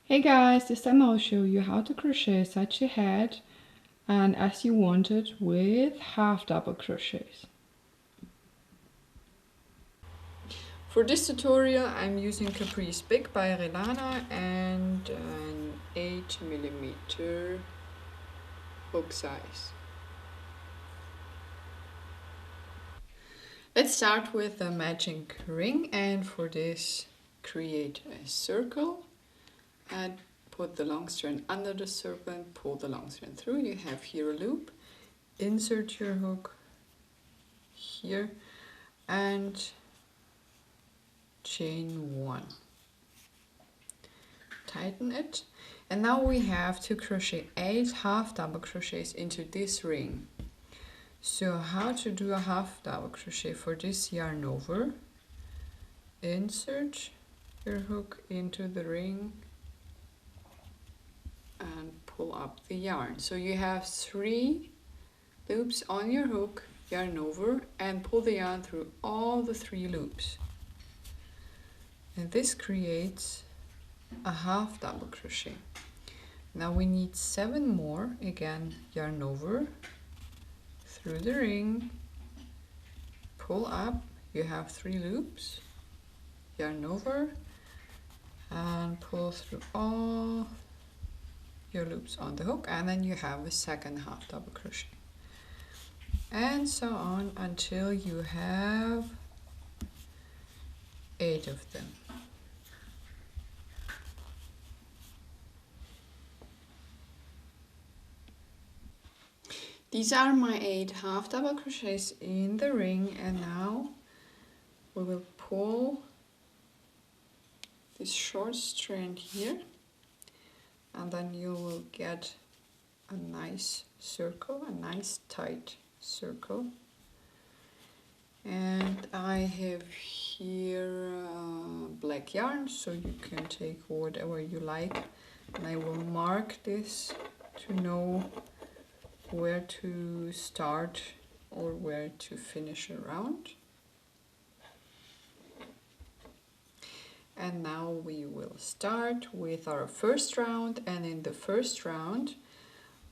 Hey guys, this time I'll show you how to crochet such a head and as you want it with half double crochets. For this tutorial I'm using Caprice Big by Relana and an 8mm hook size. Let's start with the magic ring, and for this create a circle and put the long strand under the circle and pull the long strand through. You have here a loop. Insert your hook here and chain 1. Tighten it, and now we have to crochet 8 half double crochets into this ring. So how to do a half double crochet? For this, yarn over, insert your hook into the ring and pull up the yarn. So you have 3 loops on your hook, yarn over, and pull the yarn through all the 3 loops. And this creates a half double crochet. Now we need 7 more. Again, yarn over, through the ring, pull up, you have 3 loops, yarn over, and pull through all your loops on the hook, and then you have a second half double crochet. And so on until you have 8 of them. These are my 8 half double crochets in the ring, and now we will pull this short strand here, and then you will get a nice circle, a nice tight circle. And I have here black yarn, so you can take whatever you like, and I will mark this to know where to start or where to finish a round. And now we will start with our first round, and in the first round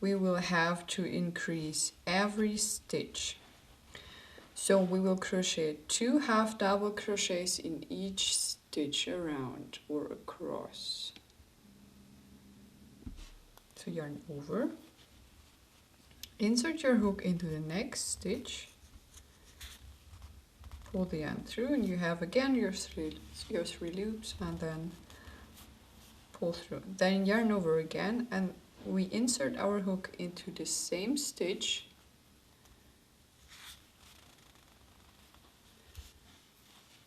we will have to increase every stitch. So we will crochet 2 half double crochets in each stitch around or across. So yarn over, insert your hook into the next stitch, pull the yarn through, and you have again your three loops, and then pull through. Then yarn over again, and we insert our hook into the same stitch,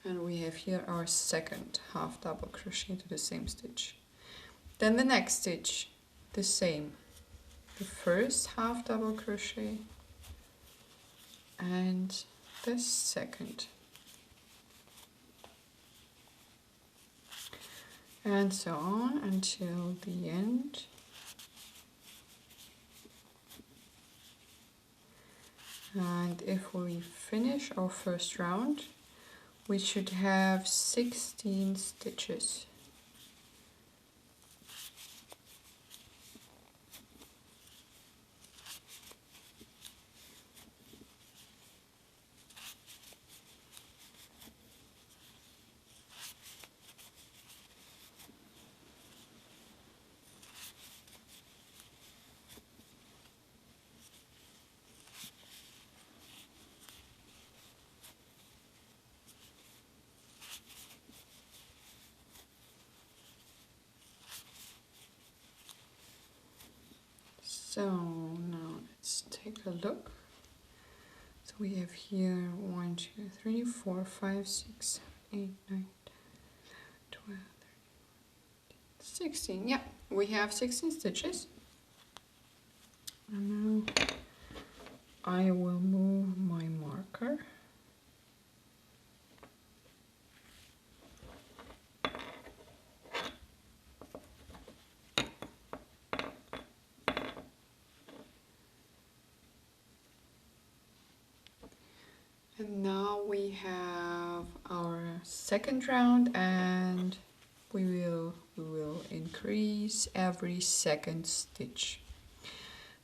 and we have here our second half double crochet into the same stitch. Then the next stitch, the same. The first half double crochet and the second. And so on until the end. And if we finish our first round, we should have 16 stitches. So now let's take a look. So we have here 1, 2, 3, 4, 5, 6, 7, 8, 9, 12, 13, 16. Yeah, we have 16 stitches. And now I will move my marker. And now we have our second round, and we will increase every second stitch.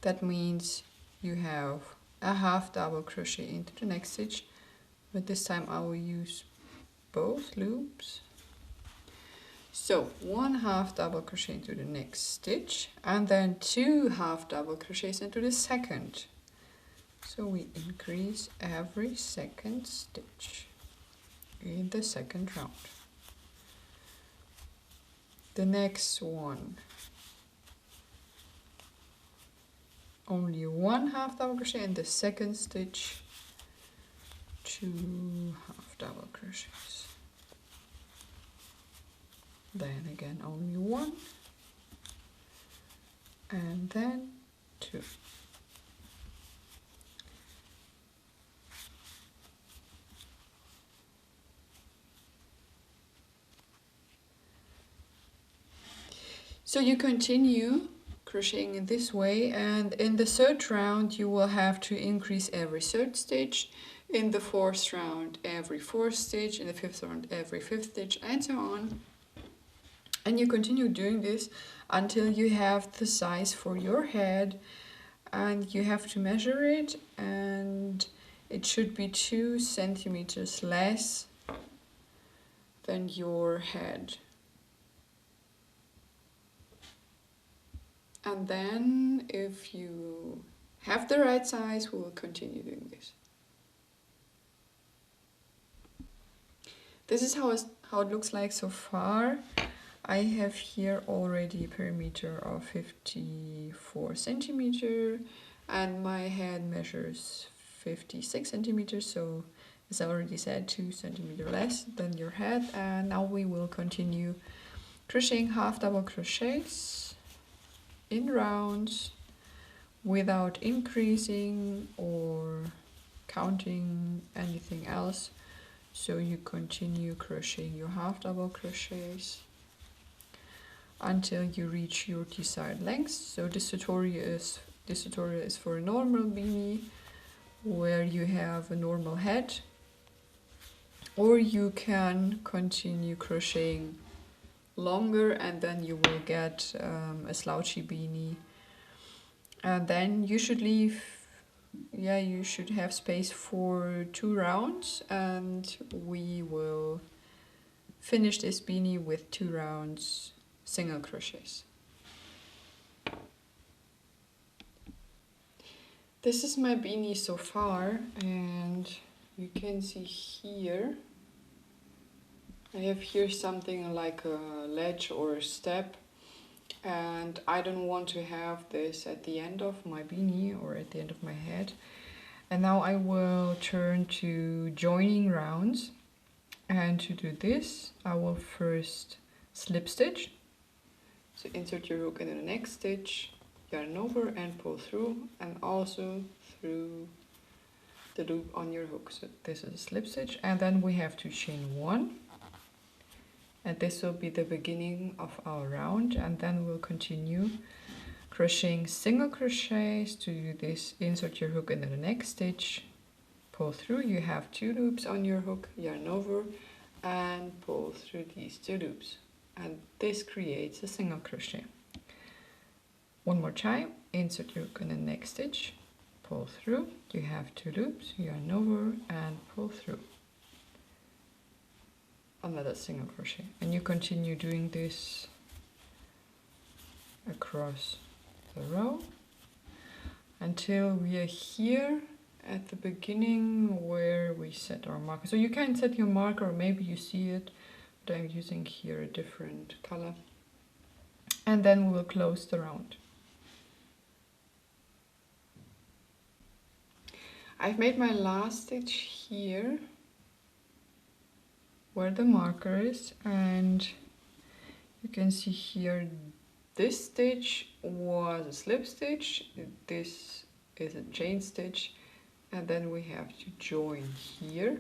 That means you have a half double crochet into the next stitch, but this time I will use both loops. So 1 half double crochet into the next stitch and then 2 half double crochets into the second. So we increase every second stitch in the second round. The next one, only 1 half double crochet in the second stitch, 2 half double crochets. Then again only 1 and then 2. So you continue crocheting in this way, and in the third round you will have to increase every third stitch, in the fourth round every fourth stitch, in the fifth round every fifth stitch, and so on. And you continue doing this until you have the size for your head, and you have to measure it, and it should be 2 centimeters less than your head. And then if you have the right size, we will continue doing this. This is how it looks like so far. I have here already a perimeter of 54 centimeter and my head measures 56 centimeters, so as I already said, 2 centimeters less than your head. And now we will continue crocheting half double crochets in rounds without increasing or counting anything else. So you continue crocheting your half double crochets until you reach your desired length. So this tutorial is for a normal beanie where you have a normal head, or you can continue crocheting longer and then you will get a slouchy beanie, and then you should you should have space for 2 rounds, and we will finish this beanie with 2 rounds single crochets. This is my beanie so far, and you can see here I have here something like a ledge or a step, and I don't want to have this at the end of my beanie or at the end of my head. And now I will turn to joining rounds, and to do this I will first slip stitch. So insert your hook into the next stitch, yarn over and pull through, and also through the loop on your hook. So this is a slip stitch, and then we have to chain 1. And this will be the beginning of our round, and then we'll continue crocheting single crochets. To do this, insert your hook into the next stitch, pull through, you have 2 loops on your hook, yarn over and pull through these 2 loops, and this creates a single crochet. One more time, insert your hook in the next stitch, pull through, you have 2 loops, yarn over and pull through. Another single crochet, and you continue doing this across the row until we are here at the beginning where we set our marker. So you can set your marker, or maybe you see it, but I'm using here a different color, and then we will close the round. I've made my last stitch here where the marker is, and you can see here this stitch was a slip stitch, this is a chain stitch, and then we have to join here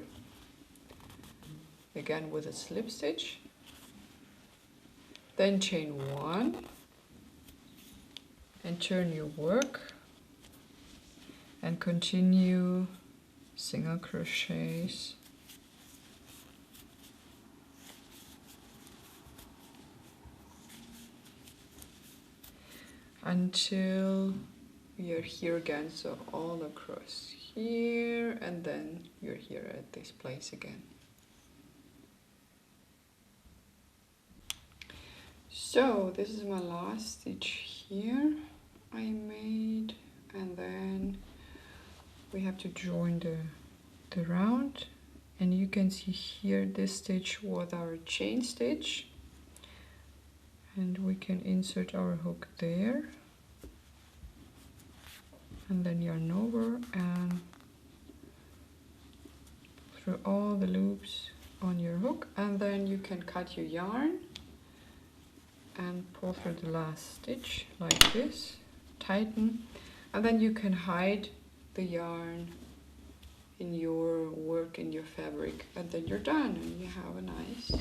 again with a slip stitch, then chain 1 and turn your work and continue single crochets until we are here again. So all across here, and then you're here at this place again. So this is my last stitch here I made, and then we have to join the round, and you can see here this stitch was our chain stitch, and we can insert our hook there, and then yarn over and through all the loops on your hook, and then you can cut your yarn and pull through the last stitch like this, tighten, and then you can hide the yarn in your work, in your fabric, and then you're done and you have a nice